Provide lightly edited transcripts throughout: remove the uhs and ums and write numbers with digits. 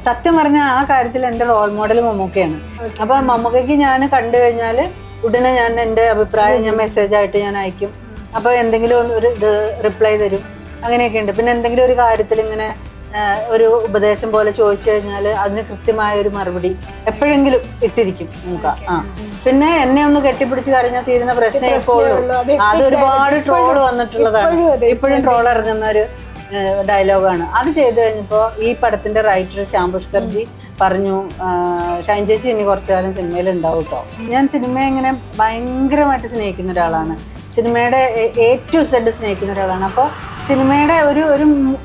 സത്യം പറഞ്ഞാൽ ആ കാര്യത്തിൽ എൻ്റെ റോൾ മോഡൽ മമ്മൂക്കയാണ്. അപ്പൊ മമ്മൂക്കയ്ക്ക് ഞാൻ കണ്ടു കഴിഞ്ഞാൽ ഉടനെ ഞാൻ എൻ്റെ അഭിപ്രായം ഞാൻ മെസ്സേജായിട്ട് ഞാൻ അയക്കും. അപ്പൊ എന്തെങ്കിലും ഒരു ഇത് റിപ്ലൈ തരും, അങ്ങനെയൊക്കെ ഉണ്ട്. പിന്നെ എന്തെങ്കിലും ഒരു കാര്യത്തിൽ ഇങ്ങനെ ഒരു ഉപദേശം പോലെ ചോദിച്ചു കഴിഞ്ഞാൽ അതിന് കൃത്യമായ ഒരു മറുപടി എപ്പോഴെങ്കിലും ഇട്ടിരിക്കും നമുക്ക്. പിന്നെ എന്നെ ഒന്ന് കെട്ടിപ്പിടിച്ച് കരഞ്ഞാൽ തീരുന്ന പ്രശ്നം ഇപ്പോൾ ഉള്ളൂ. അത് ഒരുപാട് ട്രോൾ വന്നിട്ടുള്ളതാണ്, ഇപ്പോഴും ട്രോൾ ഇറങ്ങുന്ന ഒരു ഡയലോഗാണ്. അത് ചെയ്തു കഴിഞ്ഞപ്പോൾ ഈ പടത്തിന്റെ റൈറ്റർ ശ്യാം പുഷ്കർജി പറഞ്ഞു, ഷൈൻ ചേച്ചി ഇനി കുറച്ചു കാലം സിനിമയിൽ ഉണ്ടാവും കേട്ടോ. ഞാൻ സിനിമയെ ഇങ്ങനെ ഭയങ്കരമായിട്ട് സ്നേഹിക്കുന്ന ഒരാളാണ്, സിനിമയുടെ A to Z സ്നേഹിക്കുന്ന ഒരാളാണ്. അപ്പോൾ സിനിമയുടെ ഒരു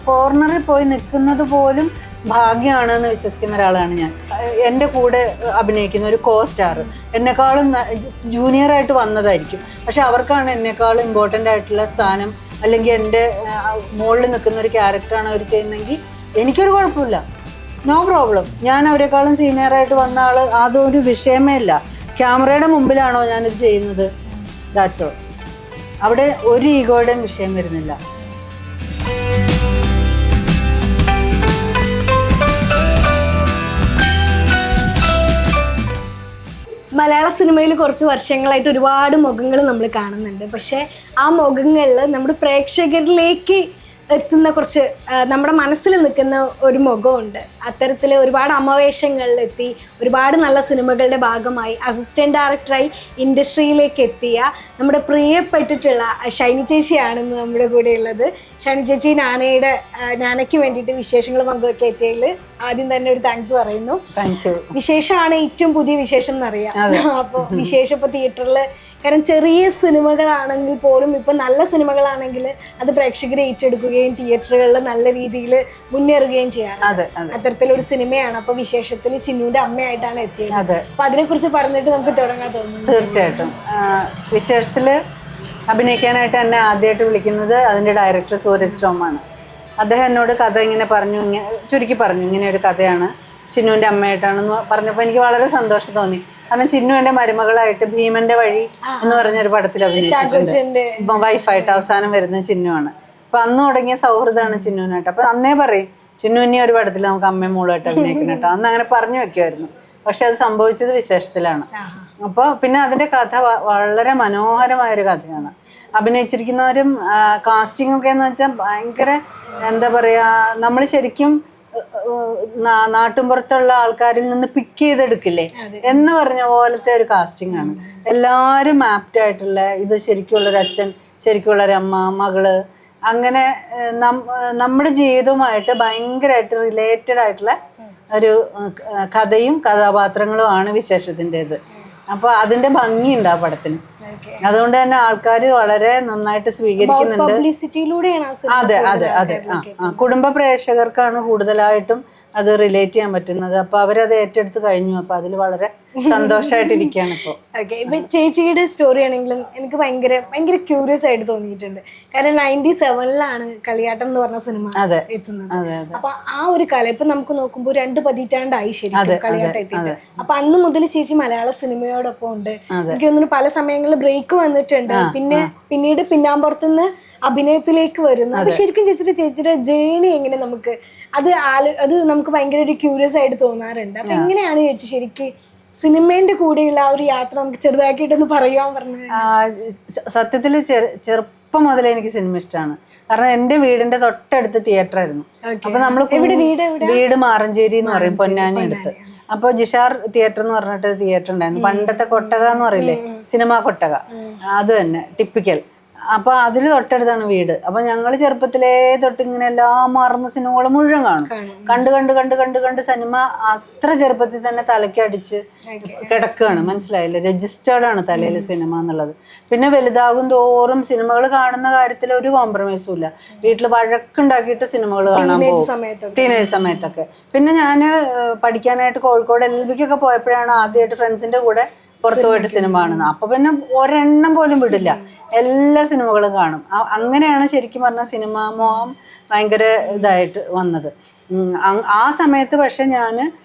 കോർണറിൽ പോയി നിൽക്കുന്നത് പോലും ഭാഗ്യമാണ് എന്ന് വിശ്വസിക്കുന്ന ഒരാളാണ് ഞാൻ. എൻ്റെ കൂടെ അഭിനയിക്കുന്ന ഒരു സ്റ്റാർ എന്നെക്കാളും ജൂനിയറായിട്ട് വന്നതായിരിക്കും, പക്ഷെ അവർക്കാണ് എന്നെക്കാളും ഇമ്പോർട്ടൻ്റ് ആയിട്ടുള്ള സ്ഥാനം, അല്ലെങ്കിൽ എൻ്റെ മുകളിൽ നിൽക്കുന്ന ഒരു ക്യാരക്ടറാണ് അവർ ചെയ്യുന്നതെങ്കിൽ എനിക്കൊരു കുഴപ്പമില്ല, നോ പ്രോബ്ലം. ഞാൻ അവരെക്കാളും സീനിയറായിട്ട് വന്ന ആൾ, അതൊരു വിഷയമേ ഇല്ല. ക്യാമറയുടെ മുമ്പിലാണോ ഞാനിത് ചെയ്യുന്നത്, ദാറ്റ്സ് ഓൾ. അവിടെ ഒരു ഈഗോയുടെയും വിഷയം വരുന്നില്ല. മലയാള സിനിമയിൽ കുറച്ച് വർഷങ്ങളായിട്ട് ഒരുപാട് മുഖങ്ങൾ നമ്മൾ കാണുന്നുണ്ട്. പക്ഷേ ആ മുഖങ്ങളിൽ നമ്മുടെ പ്രേക്ഷകരിലേക്ക് എത്തുന്ന കുറച്ച് നമ്മുടെ മനസ്സിൽ നിൽക്കുന്ന ഒരു മുഖമുണ്ട്. അത്തരത്തിൽ ഒരുപാട് അമവേശങ്ങളിലെത്തി ഒരുപാട് നല്ല സിനിമകളുടെ ഭാഗമായി അസിസ്റ്റൻറ്റ് ഡയറക്ടറായി ഇൻഡസ്ട്രിയിലേക്ക് എത്തിയ നമ്മുടെ പ്രിയപ്പെട്ടിട്ടുള്ള ഷൈനി ചേച്ചിയാണെന്ന് നമ്മുടെ കൂടെ ഉള്ളത്. ഷൈനി ചേച്ചി നാനയ്ക്ക് വേണ്ടിയിട്ട് വിശേഷങ്ങൾ പങ്കുവെക്കാൻ എത്തിയതിൽ ആദ്യം തന്നെ ഒരു താങ്ക്സ് പറയുന്നു. വിശേഷമാണ് ഏറ്റവും പുതിയ വിശേഷം എന്നറിയാം. അപ്പോൾ വിശേഷം ഇപ്പോൾ തിയേറ്ററിൽ, കാരണം ചെറിയ സിനിമകളാണെങ്കിൽ പോലും ഇപ്പം നല്ല സിനിമകളാണെങ്കിൽ അത് പ്രേക്ഷകരെ ഏറ്റെടുക്കുകയും തിയേറ്ററുകളിൽ നല്ല രീതിയിൽ മുന്നേറുകയും ചെയ്യാം. അത്തരത്തിലൊരു സിനിമയാണ്. അപ്പോൾ വിശേഷത്തിൽ ചിന്നുവിൻ്റെ അമ്മയായിട്ടാണ് എത്തിയത്. അപ്പൊ അതിനെക്കുറിച്ച് പറഞ്ഞിട്ട് നമുക്ക് തുടങ്ങാൻ തോന്നുന്നു. തീർച്ചയായിട്ടും വിശേഷത്തിൽ അഭിനയിക്കാനായിട്ട് എന്നെ ആദ്യമായിട്ട് വിളിക്കുന്നത് അതിൻ്റെ ഡയറക്ടർ സൂരജ് ടോമാണ്. അദ്ദേഹം എന്നോട് കഥ ഇങ്ങനെ പറഞ്ഞു, ചുരുക്കി പറഞ്ഞു, ഇങ്ങനെ ഒരു കഥയാണ്, ചിന്നുവിൻ്റെ അമ്മയായിട്ടാണെന്ന് പറഞ്ഞപ്പോൾ എനിക്ക് വളരെ സന്തോഷം തോന്നി. കാരണം ചിന്നു എൻ്റെ മരുമകളായിട്ട് ഭീമന്റെ വഴി എന്ന് പറഞ്ഞൊരു പടത്തിൽ അഭിനയിച്ചിട്ടുണ്ട്, വൈഫായിട്ട് അവസാനം വരുന്ന ചിന്നുവാണ്. അപ്പൊ അന്ന് തുടങ്ങിയ സൗഹൃദമാണ് ചിന്നുവിനായിട്ട്. അപ്പൊ അന്നേ പറയും, ചിന്നു ഇനി ഒരു പടത്തിൽ നമുക്ക് അമ്മയും മോളുമായിട്ട് അഭിനയിക്കണം കേട്ടോ, അന്ന് അങ്ങനെ പറഞ്ഞു വെക്കുമായിരുന്നു. പക്ഷെ അത് സംഭവിച്ചത് വിശേഷത്തിലാണ്. അപ്പോൾ പിന്നെ അതിൻ്റെ കഥ വളരെ മനോഹരമായൊരു കഥയാണ്. അഭിനയിച്ചിരിക്കുന്നവരും കാസ്റ്റിംഗ് ഒക്കെ എന്ന് വെച്ചാൽ ഭയങ്കര എന്താ പറയുക, നമ്മൾ ശരിക്കും നാട്ടുമ്പുറത്തുള്ള ആൾക്കാരിൽ നിന്ന് പിക്ക് ചെയ്തെടുക്കില്ലേ എന്ന് പറഞ്ഞ പോലത്തെ ഒരു കാസ്റ്റിംഗ് ആണ്. എല്ലാവരും ആപ്റ്റ് ആയിട്ടുള്ള, ഇത് ശരിക്കുള്ളൊരു അച്ഛൻ, ശരിക്കുള്ളൊരു അമ്മ, മകള്, അങ്ങനെ നമ്മുടെ ജീവിതവുമായിട്ട് ഭയങ്കരമായിട്ട് റിലേറ്റഡ് ആയിട്ടുള്ള ഒരു കഥയും കഥാപാത്രങ്ങളുമാണ് വിശേഷത്തിൻ്റെത്. അപ്പോൾ അതിൻ്റെ ഭംഗിയുണ്ട് ആ പടത്തിന്. അതുകൊണ്ട് തന്നെ ആൾക്കാർ വളരെ നന്നായിട്ട് സ്വീകരിക്കുന്നുണ്ട്. അതെ അതെ അതെ കുടുംബ പ്രേക്ഷകർക്കാണ് കൂടുതലായിട്ടും അത് റിലേറ്റ് ചെയ്യാൻ പറ്റുന്നത്. അപ്പൊ അവരത് ഏറ്റെടുത്ത് കഴിഞ്ഞു. അപ്പൊ അതിൽ വളരെ സന്തോഷമായിട്ടിരിക്കുകയാണ് ഇപ്പോൾ. ഓക്കെ, ഇപ്പൊ ചേച്ചിയുടെ സ്റ്റോറി ആണെങ്കിലും എനിക്ക് ഭയങ്കര ഭയങ്കര ക്യൂരിയസ് ആയിട്ട് തോന്നിയിട്ടുണ്ട്. കാരണം 97 കളിയാട്ടം എന്ന് പറഞ്ഞ സിനിമ എത്തുന്നത്. അപ്പൊ ആ ഒരു കല ഇപ്പൊ നമുക്ക് നോക്കുമ്പോൾ 2 പതിറ്റാണ്ടായി ശരിക്കും കളിയാട്ടം എത്തിയിട്ട്. അപ്പൊ അന്ന് മുതൽ ചേച്ചി മലയാള സിനിമയോടൊപ്പം ഉണ്ട്. എനിക്ക് തോന്നുന്നു പല സമയങ്ങളിൽ ബ്രേക്ക് വന്നിട്ടുണ്ട്, പിന്നീട് പിന്നാമ്പുറത്തുനിന്ന് അഭിനയത്തിലേക്ക് വരുന്നു. അപ്പൊ ശരിക്കും ചേച്ചിയുടെ ജേണി എങ്ങനെ നമുക്ക് അത് നമുക്ക് ഭയങ്കര ഒരു ക്യൂരിയസ് ആയിട്ട് തോന്നാറുണ്ട്. അപ്പൊ എങ്ങനെയാണ് ചേച്ചി ശരിക്കും സിനിമേന്റെ കൂടെയുള്ള ആ ഒരു യാത്ര നമുക്ക് ചെറുതാക്കിയിട്ടൊന്ന് പറയാൻ പറഞ്ഞത്? സത്യത്തിൽ ചെറുപ്പം മുതലേ എനിക്ക് സിനിമ ഇഷ്ടമാണ്. കാരണം എൻ്റെ വീടിന്റെ തൊട്ടടുത്ത് തിയേറ്റർ ആയിരുന്നു. അപ്പൊ നമ്മൾ വീട് മാറഞ്ചേരി എന്ന് പറയും, പൊന്നാനി അടുത്ത്. അപ്പോൾ ജിഷാർ തിയേറ്റർ എന്ന് പറഞ്ഞിട്ട് തിയേറ്റർ ഉണ്ടായിരുന്നു. പണ്ടത്തെ കൊട്ടക എന്ന് പറയില്ലേ, സിനിമ കൊട്ടക, അത് തന്നെ ടിപ്പിക്കൽ. അപ്പൊ അതിൽ തൊട്ടടുത്താണ് വീട്. അപ്പൊ ഞങ്ങൾ ചെറുപ്പത്തിലേ തൊട്ട് ഇങ്ങനെ എല്ലാ മാറുന്ന സിനിമകളും മുഴുവൻ കാണും. കണ്ട് കണ്ട് കണ്ട് കണ്ട് കണ്ട് സിനിമ അത്ര ചെറുപ്പത്തിൽ തന്നെ തലയ്ക്കടിച്ച് കിടക്കുകയാണ്. മനസ്സിലായില്ലേ, രജിസ്റ്റേർഡ് ആണ് തലയിൽ സിനിമ എന്നുള്ളത്. പിന്നെ വലുതാകും തോറും സിനിമകൾ കാണുന്ന കാര്യത്തിൽ ഒരു കോംപ്രമൈസും ഇല്ല. വീട്ടിൽ വഴക്കുണ്ടാക്കിയിട്ട് സിനിമകൾ കാണാൻ പോകും ടീനേജ് സമയത്തൊക്കെ. പിന്നെ ഞാൻ പഠിക്കാനായിട്ട് കോഴിക്കോട് LLBക്കൊക്കെ പോയപ്പോഴാണ് ആദ്യമായിട്ട് ഫ്രണ്ട്സിന്റെ കൂടെ പുറത്തു പോയിട്ട് സിനിമ കാണുന്നത്. അപ്പൊ പിന്നെ ഒരെണ്ണം പോലും വിടില്ല, എല്ലാ സിനിമകളും കാണും. അങ്ങനെയാണ് ശരിക്കും പറഞ്ഞാൽ സിനിമ മോഹം ഭയങ്കര ഇതായിട്ട് വന്നത്. ആ സമയത്ത് പക്ഷെ ഞാൻ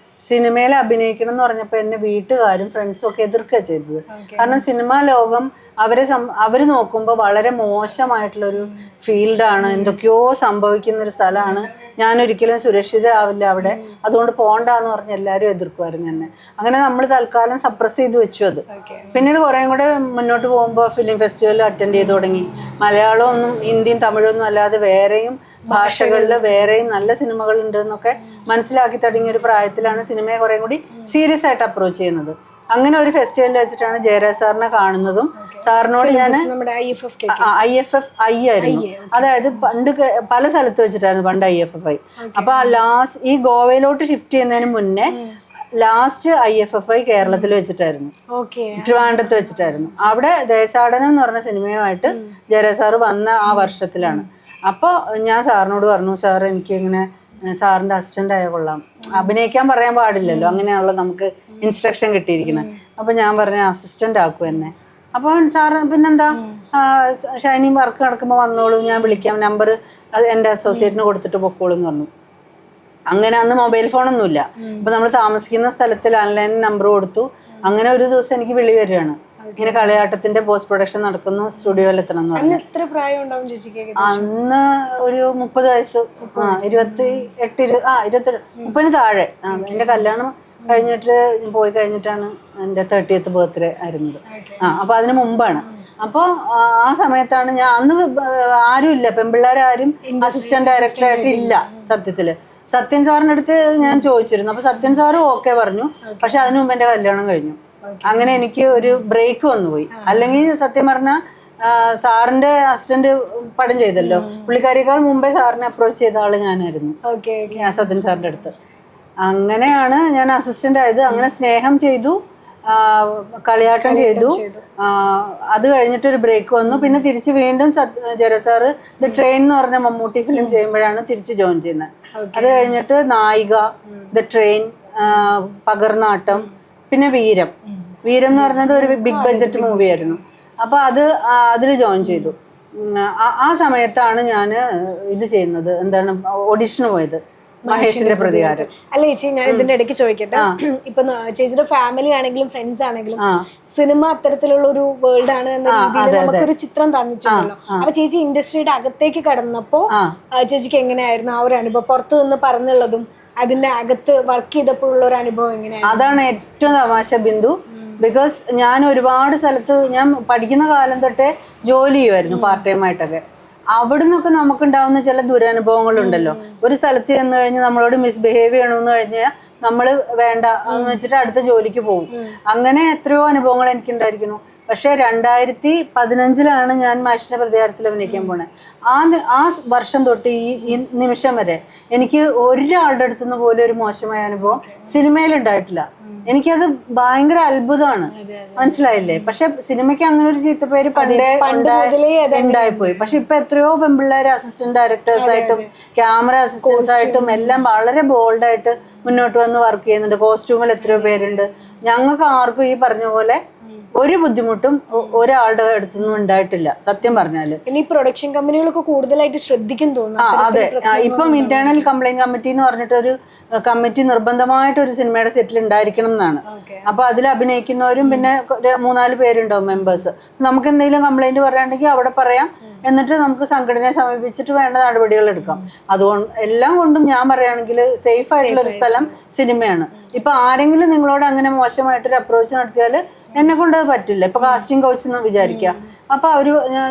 സിനിമയിൽ അഭിനയിക്കണം എന്ന് പറഞ്ഞപ്പോൾ എന്നെ വീട്ടുകാരും ഫ്രണ്ട്സും ഒക്കെ എതിർക്കുക ചെയ്തത്. കാരണം സിനിമാ ലോകം അവർ നോക്കുമ്പോൾ വളരെ മോശമായിട്ടുള്ളൊരു ഫീൽഡാണ്, എന്തൊക്കെയോ സംഭവിക്കുന്ന ഒരു സ്ഥലമാണ്, ഞാനൊരിക്കലും സുരക്ഷിതമാവില്ല അവിടെ, അതുകൊണ്ട് പോണ്ടെന്ന് പറഞ്ഞ് എല്ലാവരും എതിർക്കുമായിരുന്നു എന്നെ. അങ്ങനെ നമ്മൾ തൽക്കാലം സപ്രസ് ചെയ്ത് വെച്ചു അത്. പിന്നീട് കുറേ കൂടെ മുന്നോട്ട് പോകുമ്പോൾ ഫിലിം ഫെസ്റ്റിവൽ അറ്റൻഡ് ചെയ്ത് തുടങ്ങി. മലയാളമൊന്നും ഹിന്ദിയും തമിഴൊന്നും അല്ലാതെ വേറെയും ഭാഷകളിൽ വേറെയും നല്ല സിനിമകളുണ്ട് എന്നൊക്കെ മനസ്സിലാക്കി തുടങ്ങിയ ഒരു പ്രായത്തിലാണ് സിനിമയെ കുറേ കൂടി സീരിയസ് ആയിട്ട് അപ്രോച്ച് ചെയ്യുന്നത്. അങ്ങനെ ഒരു ഫെസ്റ്റിവലിൽ വെച്ചിട്ടാണ് ജയരാജ് സാറിനെ കാണുന്നതും. സാറിനോട് ഞാൻ IFF ആയിരുന്നു, അതായത് പണ്ട് പല സ്ഥലത്ത് വെച്ചിട്ടായിരുന്നു പണ്ട് IFFI. അപ്പൊ ഈ ഗോവയിലോട്ട് ഷിഫ്റ്റ് ചെയ്യുന്നതിന് മുന്നേ ലാസ്റ്റ് IFFI കേരളത്തിൽ വെച്ചിട്ടായിരുന്നു, ട്രിവാൻഡ്രത്ത് വെച്ചിട്ടായിരുന്നു. അവിടെ ദേശാടനം എന്ന് പറഞ്ഞ സിനിമയുമായിട്ട് ജയരാജ് സാറ് വന്ന ആ വർഷത്തിലാണ്. അപ്പോൾ ഞാൻ സാറിനോട് പറഞ്ഞു, സാർ എനിക്ക് ഇങ്ങനെ സാറിൻ്റെ അസിസ്റ്റൻ്റ് ആയ കൊള്ളാം, അഭിനയിക്കാൻ പറയാൻ പാടില്ലല്ലോ, അങ്ങനെയാണല്ലോ നമുക്ക് ഇൻസ്ട്രക്ഷൻ കിട്ടിയിരിക്കുന്നത്. അപ്പം ഞാൻ പറഞ്ഞ അസിസ്റ്റൻ്റ് ആക്കും എന്നെ. അപ്പോൾ സാറ് പിന്നെന്താ ഷൈനി വർക്ക് നടക്കുമ്പോൾ വന്നോളൂ, ഞാൻ വിളിക്കാം, നമ്പർ എൻ്റെ അസോസിയേറ്റിന് കൊടുത്തിട്ട് പൊക്കോളൂ എന്ന് പറഞ്ഞു. അങ്ങനെ അന്ന് മൊബൈൽ ഫോണൊന്നുമില്ല. അപ്പം നമ്മൾ താമസിക്കുന്ന സ്ഥലത്ത് ലാൻഡ്ലൈൻ നമ്പർ കൊടുത്തു. അങ്ങനെ ഒരു ദിവസം എനിക്ക് വിളി വരികയാണ്, ഇങ്ങനെ കളിയാട്ടത്തിന്റെ പോസ്റ്റ് പ്രൊഡക്ഷൻ നടക്കുന്നു, സ്റ്റുഡിയോയിൽ എത്തണം എന്ന് പറഞ്ഞു. അന്ന് ഒരു 30 വയസ്സ്, 30 താഴെ. എൻ്റെ കല്യാണം കഴിഞ്ഞിട്ട് പോയി കഴിഞ്ഞിട്ടാണ് എൻ്റെ 30th ബർത്ത്ഡേ ആയിരുന്നത്. അപ്പൊ അതിന് മുമ്പാണ്. അപ്പോൾ ആ സമയത്താണ് ഞാൻ, അന്ന് ആരും ഇല്ല, പെൺപിള്ളേരാരും അസിസ്റ്റന്റ് ഡയറക്ടറായിട്ട് ഇല്ല സത്യത്തില്. സത്യൻ സാറിൻ്റെ അടുത്ത് ഞാൻ ചോദിച്ചിരുന്നു. അപ്പൊ സത്യൻ സാറ് ഓക്കെ പറഞ്ഞു. പക്ഷെ അതിനു മുമ്പ് എൻ്റെ കല്യാണം കഴിഞ്ഞു. അങ്ങനെ എനിക്ക് ഒരു ബ്രേക്ക് വന്നുപോയി. അല്ലെങ്കിൽ സത്യം പറഞ്ഞാൽ സാറിന്റെ അസിസ്റ്റന്റ് പടം ചെയ്തല്ലോ, പുള്ളിക്കാരിയേക്കാൾ മുമ്പേ സാറിനെ അപ്രോച്ച് ചെയ്ത ആള് ഞാനായിരുന്നു, സത്യൻ സാറിന്റെ അടുത്ത്. അങ്ങനെയാണ് ഞാൻ അസിസ്റ്റന്റ് ആയത്. അങ്ങനെ സ്നേഹം ചെയ്തു, കളിയാട്ടം ചെയ്തു. അത് കഴിഞ്ഞിട്ടൊരു ബ്രേക്ക് വന്നു. പിന്നെ തിരിച്ച് വീണ്ടും ജയരാജ് സാറ് ദ ട്രെയിൻ എന്ന് പറഞ്ഞ മമ്മൂട്ടി ഫിലിം ചെയ്യുമ്പോഴാണ് തിരിച്ച് ജോയിൻ ചെയ്യുന്നത്. അത് കഴിഞ്ഞിട്ട് നായിക, ദ ട്രെയിൻ, പകർനാട്ടം, പിന്നെ വീരം എന്ന് പറഞ്ഞത് ഒരു ബിഗ് ബഡ്ജറ്റ് മൂവിയായിരുന്നു. അപ്പൊ അതിൽ ജോയിൻ ചെയ്തു. ആ സമയത്താണ് ഞാൻ ഇത് ചെയ്യുന്നത്, എന്താണ് ഓഡിഷന് പോയത്, മഹേഷിന്റെ പ്രതികാരം. അല്ല ചേച്ചി, ഞാൻ ഇതിന്റെ ഇടയ്ക്ക് ചോദിക്കട്ടെ, ഇപ്പൊ ചേച്ചിയുടെ ഫാമിലി ആണെങ്കിലും ഫ്രണ്ട്സ് ആണെങ്കിലും സിനിമ അത്തരത്തിലുള്ള ഒരു വേൾഡ് ആണ് എന്ന രീതിയിൽ നമുക്കൊരു ചിത്രം തന്നിട്ടുണ്ടല്ലോ. അപ്പൊ ചേച്ചി ഇൻഡസ്ട്രിയുടെ അകത്തേക്ക് കടന്നപ്പോ ചേച്ചിക്ക് എങ്ങനെയായിരുന്നു ആ ഒരു അനുഭവം? പുറത്തു നിന്ന് പറഞ്ഞുള്ളതും അതിന്റെ അകത്ത് വർക്ക് ചെയ്തപ്പോഴുള്ള ഒരു അനുഭവം എങ്ങനെയാണ്? അതാണ് ഏറ്റവും തമാശ ബിന്ദു. ബിക്കോസ് ഞാൻ ഒരുപാട് സ്ഥലത്ത്, ഞാൻ പഠിക്കുന്ന കാലം തൊട്ടേ ജോലി ചെയ്യുമായിരുന്നു പാർട്ട് ടൈം ആയിട്ടൊക്കെ. അവിടെ നിന്നൊക്കെ നമുക്കുണ്ടാവുന്ന ചില ദുരനുഭവങ്ങളുണ്ടല്ലോ. ഒരു സ്ഥലത്ത് ചെന്ന് കഴിഞ്ഞ് നമ്മളോട് മിസ്ബിഹേവ് ചെയ്യണമെന്ന് കഴിഞ്ഞാൽ നമ്മൾ വേണ്ട എന്ന് വെച്ചിട്ട് അടുത്ത ജോലിക്ക് പോകും. അങ്ങനെ എത്രയോ അനുഭവങ്ങൾ എനിക്കുണ്ടായിരിക്കുന്നു. പക്ഷെ 2015 ഞാൻ മഹേഷിന്റെ പ്രതികാരത്തിൽ അഭിനയിക്കാൻ പോണേ. ആ വർഷം തൊട്ട് ഈ നിമിഷം വരെ എനിക്ക് ഒരാളുടെ അടുത്തുനിന്ന് പോലും ഒരു മോശമായ അനുഭവം സിനിമയിൽ ഉണ്ടായിട്ടില്ല. എനിക്കത് ഭയങ്കര അത്ഭുതമാണ്, മനസ്സിലായില്ലേ? പക്ഷെ സിനിമയ്ക്ക് അങ്ങനെ ഒരു ചീത്തപ്പേര് പണ്ടേ ഉണ്ടായിപ്പോയി. പക്ഷെ ഇപ്പൊ എത്രയോ പെൺപിള്ളേർ അസിസ്റ്റന്റ് ഡയറക്ടേഴ്സ് ആയിട്ടും ക്യാമറ അസിസ്റ്റൻസ് ആയിട്ടും എല്ലാം വളരെ ബോൾഡായിട്ട് മുന്നോട്ട് വന്ന് വർക്ക് ചെയ്യുന്നുണ്ട്. കോസ്റ്റ്യൂമിൽ എത്രയോ പേരുണ്ട്. ഞങ്ങൾക്ക് ആർക്കും ഈ പറഞ്ഞ പോലെ ഒരു ബുദ്ധിമുട്ടും ഒരാളുടെ അടുത്തൊന്നും ഉണ്ടായിട്ടില്ല സത്യം പറഞ്ഞാല്. പിന്നെ ഈ പ്രൊഡക്ഷൻ കമ്പനികളൊക്കെ കൂടുതലായിട്ട് ശ്രദ്ധിക്കും തോന്നുന്നു. അതെ, ഇപ്പം ഇന്റേണൽ കംപ്ലൈന്റ് കമ്മിറ്റി എന്ന് പറഞ്ഞിട്ടൊരു കമ്മിറ്റി നിർബന്ധമായിട്ട് ഒരു സിനിമയുടെ സെറ്റിൽ ഉണ്ടായിരിക്കണം എന്നാണ്. അപ്പൊ അതിൽ അഭിനയിക്കുന്നവരും പിന്നെ 3-4 പേരുണ്ടാവും മെമ്പേഴ്സ്. നമുക്ക് എന്തെങ്കിലും കംപ്ലൈന്റ് പറയാണ്ടെങ്കിൽ അവിടെ പറയാം, എന്നിട്ട് നമുക്ക് സംഘടനയെ സമീപിച്ചിട്ട് വേണ്ട നടപടികൾ എടുക്കാം. അതുകൊണ്ട് എല്ലാം കൊണ്ടും ഞാൻ പറയുകയാണെങ്കിൽ സേഫ് ആയിട്ടുള്ള ഒരു സ്ഥലം സിനിമയാണ്. ഇപ്പൊ ആരെങ്കിലും നിങ്ങളോട് അങ്ങനെ മോശമായിട്ടൊരു അപ്രോച്ച് നടത്തിയാൽ എന്നെ കൊണ്ട് അത് പറ്റില്ല. ഇപ്പൊ കാസ്റ്റിംഗ് കോച്ച് എന്ന് വിചാരിക്കുക, അപ്പൊ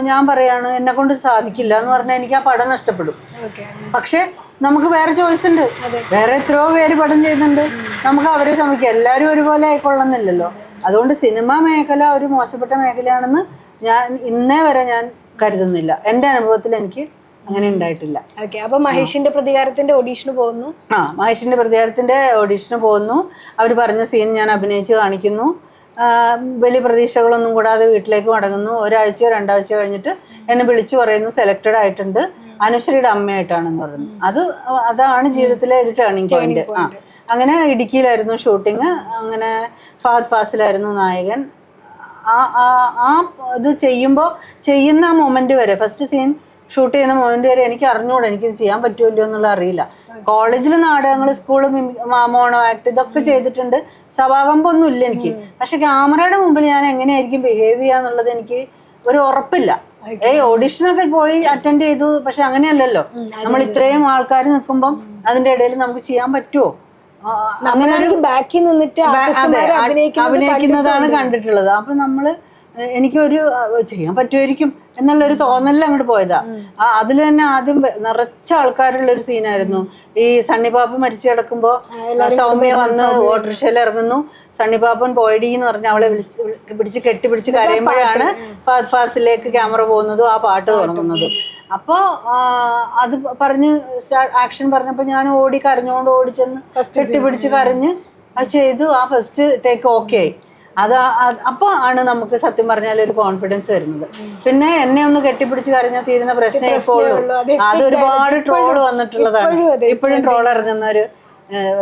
ഞാൻ പറയാണ് എന്നെ കൊണ്ട് സാധിക്കില്ല എന്ന് പറഞ്ഞാൽ എനിക്ക് ആ പടം നഷ്ടപ്പെടും. പക്ഷെ നമുക്ക് വേറെ ചോയ്സ് ഉണ്ട്, വേറെ എത്രയോ പേര് പടം ചെയ്യുന്നുണ്ട്, നമുക്ക് അവരെ സമീപിക്കാം. എല്ലാവരും ഒരുപോലെ ആയിക്കൊള്ളുന്നില്ലല്ലോ. അതുകൊണ്ട് സിനിമാ മേഖല ഒരു മോശപ്പെട്ട മേഖലയാണെന്ന് ഞാൻ ഇന്നേ വരെ ഞാൻ കരുതുന്നില്ല. എൻ്റെ അനുഭവത്തിൽ എനിക്ക് അങ്ങനെ ഉണ്ടായിട്ടില്ല. അപ്പൊ മഹേഷിന്റെ പ്രതികാരത്തിന്റെ ഓഡീഷന് പോകുന്നു. മഹേഷിന്റെ പ്രതികാരത്തിന്റെ ഓഡീഷന് പോകുന്നു. അവർ പറഞ്ഞ സീൻ ഞാൻ അഭിനയിച്ച് കാണിക്കുന്നു. വലിയ പ്രതീക്ഷകളൊന്നും കൂടാതെ വീട്ടിലേക്ക് മടങ്ങുന്നു. ഒരാഴ്ചയോ 2 ആഴ്ച കഴിഞ്ഞിട്ട് എന്നെ വിളിച്ചു പറയുന്നു സെലക്റ്റഡ് ആയിട്ടുണ്ട്, അനുശ്രീയുടെ അമ്മയായിട്ടാണെന്ന് പറഞ്ഞു. അതാണ് ജീവിതത്തിലെ ഒരു ടേണിംഗ് പോയിന്റ്. അങ്ങനെ ഇടുക്കിയിലായിരുന്നു ഷൂട്ടിങ്. അങ്ങനെ ഫഹദ് ഫാസിലായിരുന്നു നായകൻ. ഇത് ചെയ്യുന്ന ആ മൊമെന്റ് വരെ, ഫസ്റ്റ് സീൻ ഷൂട്ട് ചെയ്യുന്ന മൊമെന്റ് വരെ എനിക്ക് അറിഞ്ഞുകൂടാ എനിക്കിത് ചെയ്യാൻ പറ്റുമല്ലോ എന്നുള്ള അറിയില്ല. കോളേജിൽ നാടകങ്ങൾ, സ്കൂള്, മോണോ ആക്ട് ഇതൊക്കെ ചെയ്തിട്ടുണ്ട്. സഭാകമ്പൊന്നും ഇല്ല എനിക്ക്. പക്ഷെ ക്യാമറയുടെ മുമ്പിൽ ഞാൻ എങ്ങനെയായിരിക്കും ബിഹേവ് ചെയ്യാന്നുള്ളത് എനിക്ക് ഒരു ഉറപ്പില്ല. ഓഡിഷനൊക്കെ പോയി അറ്റൻഡ് ചെയ്തു, പക്ഷെ അങ്ങനെയല്ലല്ലോ. നമ്മൾ ഇത്രയും ആൾക്കാർ നിൽക്കുമ്പം അതിന്റെ ഇടയിൽ നമുക്ക് ചെയ്യാൻ പറ്റുമോ? അങ്ങനെ ഒരു ബാക്കിൽ നിന്നിട്ട് അഭിനയിക്കുന്നതാണ് കണ്ടിട്ടുള്ളത്. അപ്പൊ നമ്മള് എനിക്കൊരു ചെയ്യാൻ പറ്റുമായിരിക്കും എന്നുള്ളൊരു തോന്നലിൽ അങ്ങോട്ട് പോയതാ. അതിൽ തന്നെ ആദ്യം നിറച്ച ആൾക്കാരുള്ള ഒരു സീനായിരുന്നു. ഈ സണ്ണിപ്പാപ്പൻ മരിച്ചു കിടക്കുമ്പോ സൗമ്യ വന്ന് ഓട്ടോറിക്ഷയിൽ ഇറങ്ങുന്നു. സണ്ണിപ്പാപ്പൻ പോയടി എന്ന് പറഞ്ഞ് അവളെ പിടിച്ച് കെട്ടിപ്പിടിച്ച് കരയുമ്പോഴാണ് ഫാസ്റ്റ് ഫാസ്റ്റിലേക്ക് ക്യാമറ പോകുന്നതും ആ പാട്ട് തുടങ്ങുന്നതും. അപ്പോൾ അത് പറഞ്ഞ് ആക്ഷൻ പറഞ്ഞപ്പോൾ ഞാൻ ഓടി കരഞ്ഞുകൊണ്ട് ഓടിച്ചെന്ന് കെട്ടിപ്പിടിച്ച് കരഞ്ഞ് അത് ചെയ്തു. ആ ഫസ്റ്റ് ടേക്ക് ഓക്കെ ആയി. അപ്പൊ ആണ് നമുക്ക് സത്യം പറഞ്ഞാൽ ഒരു കോൺഫിഡൻസ് വരുന്നത്. പിന്നെ എന്നെ ഒന്ന് കെട്ടിപ്പിടിച്ച് കരഞ്ഞാൽ തീരുന്ന പ്രശ്നം ഇപ്പോൾ ഉള്ളൂ. അത് ഒരുപാട് ട്രോൾ വന്നിട്ടുള്ളതാണ്. ഇപ്പോഴും ട്രോൾ ഇറങ്ങുന്ന ഒരു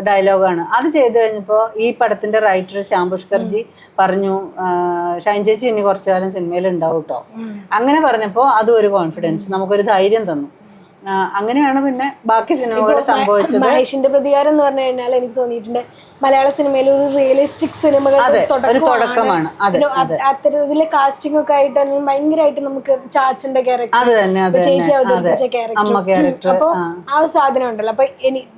ഡയലോഗാണ്. അത് ചെയ്തു കഴിഞ്ഞപ്പോൾ ഈ പടത്തിന്റെ റൈറ്റർ ശ്യാം പുഷ്കർജി പറഞ്ഞു, ഷൈൻ ചേച്ചി ഇനി കുറച്ചു കാലം സിനിമയിൽ ഉണ്ടാവും കേട്ടോ. അങ്ങനെ പറഞ്ഞപ്പോൾ അതും ഒരു കോൺഫിഡൻസ്, നമുക്കൊരു ധൈര്യം തന്നു. അങ്ങനെയാണ് പിന്നെ ബാക്കി സിനിമകൾ സംഭവിച്ചത്. മഹേഷിന്റെ പ്രതികാരം എന്ന് പറഞ്ഞു കഴിഞ്ഞാൽ എനിക്ക് തോന്നിയിട്ടുണ്ട് മലയാള സിനിമയിൽ ഒരു റിയലിസ്റ്റിക് സിനിമകൾ തുടക്കമാണ്. അത്തരത്തിലെ കാസ്റ്റിംഗ് ഒക്കെ ആയിട്ട് ഭയങ്കരമായിട്ട് നമുക്ക് ചാച്ചന്റെ ക്യാരക്ടർ, ചേച്ചി അവതരിപ്പിച്ച ക്യാരക്ടർ, അപ്പൊ ആ സാധനം ഉണ്ടല്ലോ. അപ്പൊ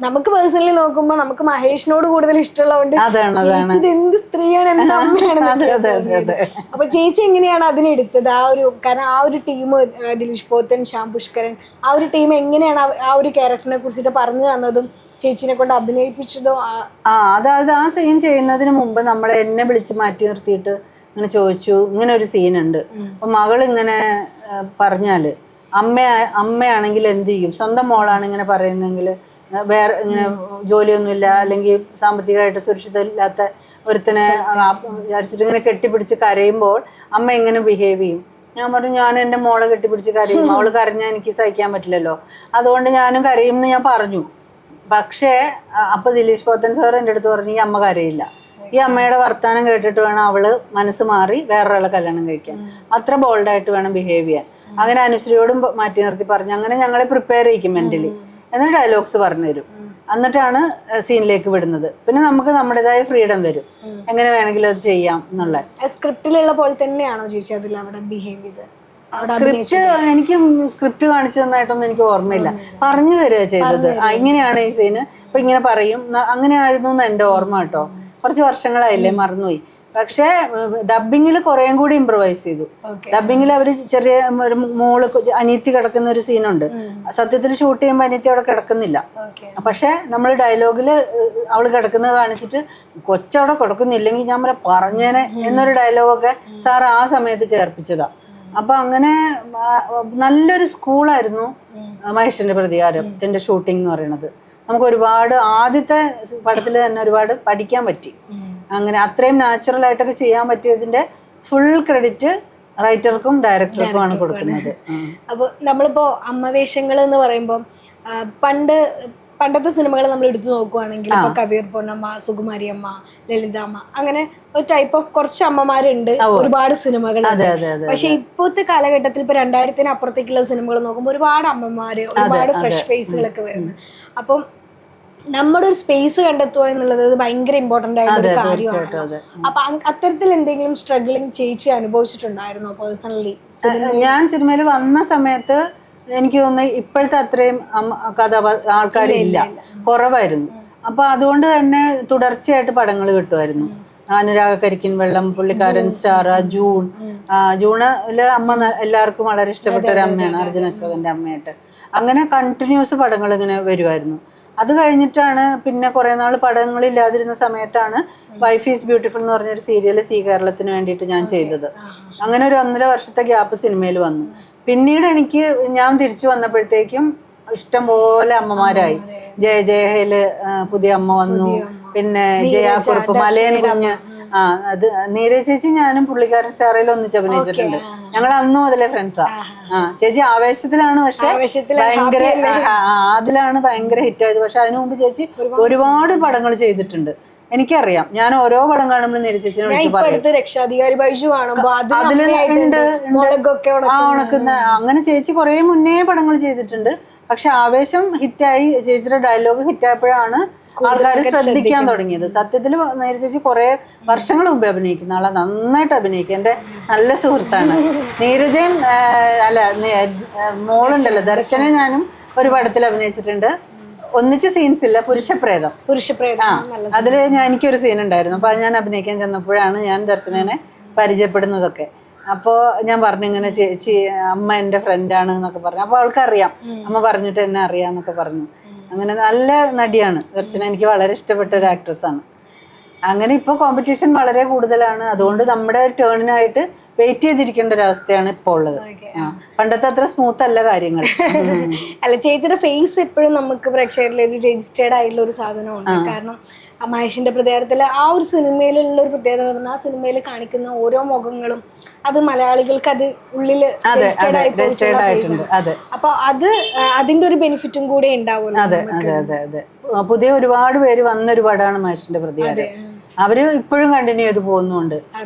നമുക്ക് പേഴ്സണലി നോക്കുമ്പോ നമുക്ക് മഹേഷിനോട് കൂടുതൽ ഇഷ്ടമുള്ളതുകൊണ്ട് ചേച്ചി എന്ത് സ്ത്രീയാണ്, എന്ത് അമ്മയാണ്. അപ്പൊ ചേച്ചി എങ്ങനെയാണ് അതിനെടുത്തത്? ആ ഒരു കാരണം ആ ഒരു ടീം, ദിലീഷ് പോത്തൻ, ശ്യാം പുഷ്കരൻ, ആ ഒരു ടീം എങ്ങനെയാണ് ആ ഒരു ക്യാരക്ടറിനെ കുറിച്ചിട്ട് പറഞ്ഞു തന്നതും ചേച്ചിനെ കൊണ്ട് അഭിനയിപ്പിച്ചതോ? അതായത് ആ സീൻ ചെയ്യുന്നതിന് മുമ്പ് നമ്മളെ എന്നെ വിളിച്ച് മാറ്റി നിർത്തിയിട്ട് ഇങ്ങനെ ചോദിച്ചു, ഇങ്ങനെ ഒരു സീനുണ്ട്. അപ്പൊ മകൾ ഇങ്ങനെ പറഞ്ഞാല് അമ്മയാണെങ്കിൽ എന്ത് ചെയ്യും? സ്വന്തം മോളാണ് ഇങ്ങനെ പറയുന്നെങ്കിൽ, വേറെ ഇങ്ങനെ ജോലിയൊന്നുമില്ല അല്ലെങ്കിൽ സാമ്പത്തികമായിട്ട് സുരക്ഷിതമില്ലാത്ത ഒരുത്തനെ വിചാരിച്ചിട്ട് ഇങ്ങനെ കെട്ടിപ്പിടിച്ച് കരയുമ്പോൾ അമ്മ എങ്ങനെ ബിഹേവ് ചെയ്യും? ഞാൻ പറഞ്ഞു, ഞാൻ എൻ്റെ മോളെ കെട്ടിപ്പിടിച്ച് കരയും, അവള് കരഞ്ഞാൽ എനിക്ക് സഹിക്കാൻ പറ്റില്ലല്ലോ, അതുകൊണ്ട് ഞാനും കരയും എന്ന് ഞാൻ പറഞ്ഞു. പക്ഷേ അപ്പൊ ദിലീഷ് പോത്തൻ സാർ എൻ്റെ അടുത്ത് പറഞ്ഞു, ഈ അമ്മ കരയില്ല, ഈ അമ്മയുടെ വർത്താനം കേട്ടിട്ട് വേണം അവള് മനസ്സ് മാറി വേറൊരാളെ കല്യാണം കഴിക്കാൻ, അത്ര ബോൾഡായിട്ട് വേണം ബിഹേവ് ചെയ്യാൻ. അങ്ങനെ അനുശ്രീയോടും മാറ്റി നിർത്തി പറഞ്ഞു. അങ്ങനെ ഞങ്ങളെ പ്രിപ്പയർ ചെയ്യിക്കും മെന്റലി, എന്നിട്ട് ഡയലോഗ്സ് പറഞ്ഞു തരും. എന്നിട്ടാണ് സീനിലേക്ക് വിടുന്നത്. പിന്നെ നമുക്ക് നമ്മുടേതായ ഫ്രീഡം വരും, എങ്ങനെ വേണമെങ്കിലും അത് ചെയ്യാം എന്നുള്ള. സ്ക്രിപ്റ്റിലുള്ള പോലെ തന്നെയാണോ ചേച്ചി അതിൽ അവിടെ ബിഹേവ് ചെയ്തത്? സ്ക്രിപ്റ്റ് എനിക്ക് സ്ക്രിപ്റ്റ് കാണിച്ചു തന്നായിട്ടൊന്നും എനിക്ക് ഓർമ്മയില്ല. പറഞ്ഞു തരിക ചെയ്തത്, ഇങ്ങനെയാണ് ഈ സീന്, ഇപ്പൊ ഇങ്ങനെ പറയും, അങ്ങനെയായിരുന്നു എന്ന് എൻ്റെ ഓർമ്മ കേട്ടോ. കുറച്ച് വർഷങ്ങളായില്ലേ, മറന്നുപോയി. പക്ഷെ ഡബിങ്ങിൽ കുറേം കൂടി ഇംപ്രവൈസ് ചെയ്തു. ഡബിങ്ങിൽ അവര് ചെറിയ ഒരു മോള് അനിയത്തി കിടക്കുന്ന ഒരു സീനുണ്ട്. സത്യത്തിൽ ഷൂട്ട് ചെയ്യുമ്പോൾ അനിയത്തി അവിടെ കിടക്കുന്നില്ല. പക്ഷെ നമ്മൾ ഡയലോഗില് അവള് കിടക്കുന്നത് കാണിച്ചിട്ട് കൊച്ചവിടെ കിടക്കുന്നില്ലെങ്കിൽ ഞാൻ പറഞ്ഞേനെ എന്നൊരു ഡയലോഗൊക്കെ സാർ ആ സമയത്ത് ചേർപ്പിച്ചതാ. അപ്പൊ അങ്ങനെ നല്ലൊരു സ്കൂളായിരുന്നു മഹേഷിന്റെ പ്രതികാരത്തിന്റെ ഷൂട്ടിംഗ് എന്ന് പറയുന്നത്. നമുക്ക് ഒരുപാട് ആദ്യത്തെ പടത്തിൽ തന്നെ ഒരുപാട് പഠിക്കാൻ പറ്റി. അങ്ങനെ അത്രയും നാച്ചുറൽ ആയിട്ടൊക്കെ ചെയ്യാൻ പറ്റിയതിന്റെ ഫുൾ ക്രെഡിറ്റ് റൈറ്റർക്കും ഡയറക്ടർക്കും ആണ് കൊടുക്കുന്നത്. അപ്പൊ നമ്മളിപ്പോ അമ്മവേഷങ്ങൾ എന്ന് പറയുമ്പോൾ പണ്ടത്തെ സിനിമകൾ നമ്മൾ എടുത്തു നോക്കുവാണെങ്കിൽ ഇപ്പൊ കബീർ പൊന്നമ്മ, സുകുമാരി അമ്മ, ലളിതാമ്മ, അങ്ങനെ ഒരു ടൈപ്പ് ഓഫ് കുറച്ച് അമ്മമാരുണ്ട് ഒരുപാട് സിനിമകൾ. പക്ഷെ ഇപ്പോഴത്തെ കാലഘട്ടത്തിൽ ഇപ്പൊ 2000-ന് അപ്പുറത്തേക്കുള്ള സിനിമകൾ നോക്കുമ്പോൾ ഒരുപാട് അമ്മമാര്, ഒരുപാട് ഫ്രഷ് ഫേസുകളൊക്കെ വരുന്നത്. അപ്പം നമ്മുടെ ഒരു സ്പേസ് കണ്ടെത്തുക എന്നുള്ളത് ഭയങ്കര ഇമ്പോർട്ടന്റ് ആയിട്ടുള്ള ഒരു കാര്യമാണ്. അപ്പൊ അത്തരത്തിൽ എന്തെങ്കിലും സ്ട്രഗ്ലിംഗ് ചേച്ചി അനുഭവിച്ചിട്ടുണ്ടായിരുന്നോ പേഴ്സണലി? ഞാൻ സിനിമയിൽ വന്ന സമയത്ത് എനിക്ക് തോന്നുന്നു ഇപ്പോഴത്തെ അത്രയും ആൾക്കാരില്ല, കുറവായിരുന്നു. അപ്പൊ അതുകൊണ്ട് തന്നെ തുടർച്ചയായിട്ട് പടങ്ങൾ കിട്ടുമായിരുന്നു. അനുരാഗ കരിക്കിൻ വെള്ളം, പുള്ളിക്കാരൻ സ്റ്റാർ, ജൂണില് അമ്മ എല്ലാവർക്കും വളരെ ഇഷ്ടപ്പെട്ട ഒരു അമ്മയാണ്, അർജുന അശോകന്റെ അമ്മയായിട്ട്. അങ്ങനെ കണ്ടിന്യൂസ് പടങ്ങൾ ഇങ്ങനെ വരുമായിരുന്നു. അത് കഴിഞ്ഞിട്ടാണ് പിന്നെ കുറെ നാൾ പടങ്ങളില്ലാതിരുന്ന സമയത്താണ് വൈഫ് ഈസ് ബ്യൂട്ടിഫുൾ എന്ന് പറഞ്ഞൊരു സീരിയൽ സീ കേരളത്തിന് വേണ്ടിയിട്ട് ഞാൻ ചെയ്തത്. അങ്ങനെ ഒരു 1.5 വർഷത്തെ ഗ്യാപ്പ് സിനിമയിൽ വന്നു. പിന്നീട് ഞാൻ തിരിച്ചു വന്നപ്പോഴത്തേക്കും ഇഷ്ടംപോലെ അമ്മമാരായി. ജയഹേല് പുതിയ അമ്മ വന്നു, പിന്നെ ജയാക്കുറുപ്പ്, മലയൻ കുഞ്ഞ്, അത് നീരജ് ചേച്ചി ഞാനും പുള്ളിക്കാരൻ സ്റ്റാറിൽ ഒന്നിച്ച് അഭിനയിച്ചിട്ടുണ്ട്. ഞങ്ങൾ അന്ന് മുതലേ ഫ്രണ്ട്സാ. ചേച്ചി ആവേശത്തിലാണ്, പക്ഷെ ഭയങ്കര അതിലാണ് ഭയങ്കര ഹിറ്റായത്. പക്ഷെ അതിനു മുമ്പ് ചേച്ചി ഒരുപാട് പടങ്ങൾ ചെയ്തിട്ടുണ്ട്. എനിക്കറിയാം. ഞാൻ ഓരോ പടം കാണുമ്പോൾ നീര ചേച്ചിനെ വിളിച്ച് പറയും. രക്ഷാധികാരി ബൈജു കാണുമ്പോ അതില് ഉണ്ട് ഉണക്കുന്ന അങ്ങനെ ചേച്ചി കുറെ മുന്നേ പടങ്ങൾ ചെയ്തിട്ടുണ്ട്. പക്ഷെ ആവേശം ഹിറ്റായി, ചേച്ചിയുടെ ഡയലോഗ് ഹിറ്റായപ്പോഴാണ് ആൾക്കാർ ശ്രദ്ധിക്കാൻ തുടങ്ങിയത്. സത്യത്തിൽ നേരെ ചേച്ചി കുറെ വർഷങ്ങൾ മുമ്പ് അഭിനയിക്കുന്ന ആളെ, നന്നായിട്ട് അഭിനയിക്കും. എൻ്റെ നല്ല സുഹൃത്താണ് നീരജയും. അല്ല, മോളുണ്ടല്ലോ ദർശനെ, ഞാനും ഒരു പടത്തിൽ അഭിനയിച്ചിട്ടുണ്ട്. ഒന്നിച്ച് സീൻസ് ഇല്ല, പുരുഷപ്രേതം. അതില് എനിക്കൊരു സീൻ ഉണ്ടായിരുന്നു. അപ്പൊ അത് ഞാൻ അഭിനയിക്കാൻ ചെന്നപ്പോഴാണ് ഞാൻ ദർശനനെ പരിചയപ്പെടുന്നതൊക്കെ. അപ്പോൾ ഞാൻ പറഞ്ഞു ഇങ്ങനെ ചേച്ചി അമ്മ എൻ്റെ ഫ്രണ്ടാണ് എന്നൊക്കെ പറഞ്ഞു. അപ്പോൾ അവൾക്കറിയാം, അമ്മ പറഞ്ഞിട്ട് എന്നെ അറിയാന്നൊക്കെ പറഞ്ഞു. അങ്ങനെ നല്ല നടിയാണ് ദർശന. എനിക്ക് വളരെ ഇഷ്ടപ്പെട്ട ഒരു ആക്ട്രസ്സാണ്. അങ്ങനെ ഇപ്പോൾ കോമ്പറ്റീഷൻ വളരെ കൂടുതലാണ്. അതുകൊണ്ട് നമ്മുടെ ടേണിനായിട്ട് വെയിറ്റ് ചെയ്തിരിക്കേണ്ട ഒരു അവസ്ഥയാണ് ഇപ്പോൾ ഉള്ളത്. പണ്ടത്തെ അത്ര സ്മൂത്ത് അല്ല കാര്യങ്ങൾ. അല്ല, ചേച്ചിയുടെ ഫേസ് എപ്പോഴും നമുക്ക് പ്രേക്ഷകരിൽ ഒരു രജിസ്റ്റേർഡ് ആയിട്ടുള്ള ഒരു സാധനമുണ്ട്. കാരണം മഹേഷിന്റെ പ്രത്യേകത്തില് ആ ഒരു സിനിമയിലുള്ള ഒരു പ്രത്യേകത പറഞ്ഞാൽ ആ സിനിമയിൽ കാണിക്കുന്ന ഓരോ മുഖങ്ങളും അത് മലയാളികൾക്ക് അത് ഉള്ളില് അപ്പൊ അതിന്റെ ഒരു ബെനിഫിറ്റും കൂടെ ഉണ്ടാവുമല്ലോ. അതെ അതെ അതെ അതെ. പുതിയ ഒരുപാട് പേര് വന്നൊരു പടമാണ് മഹേഷിന്റെ പ്രതികാരം. അവര് ഇപ്പോഴും കണ്ടിന്യൂ ചെയ്ത് പോകുന്നുണ്ട്.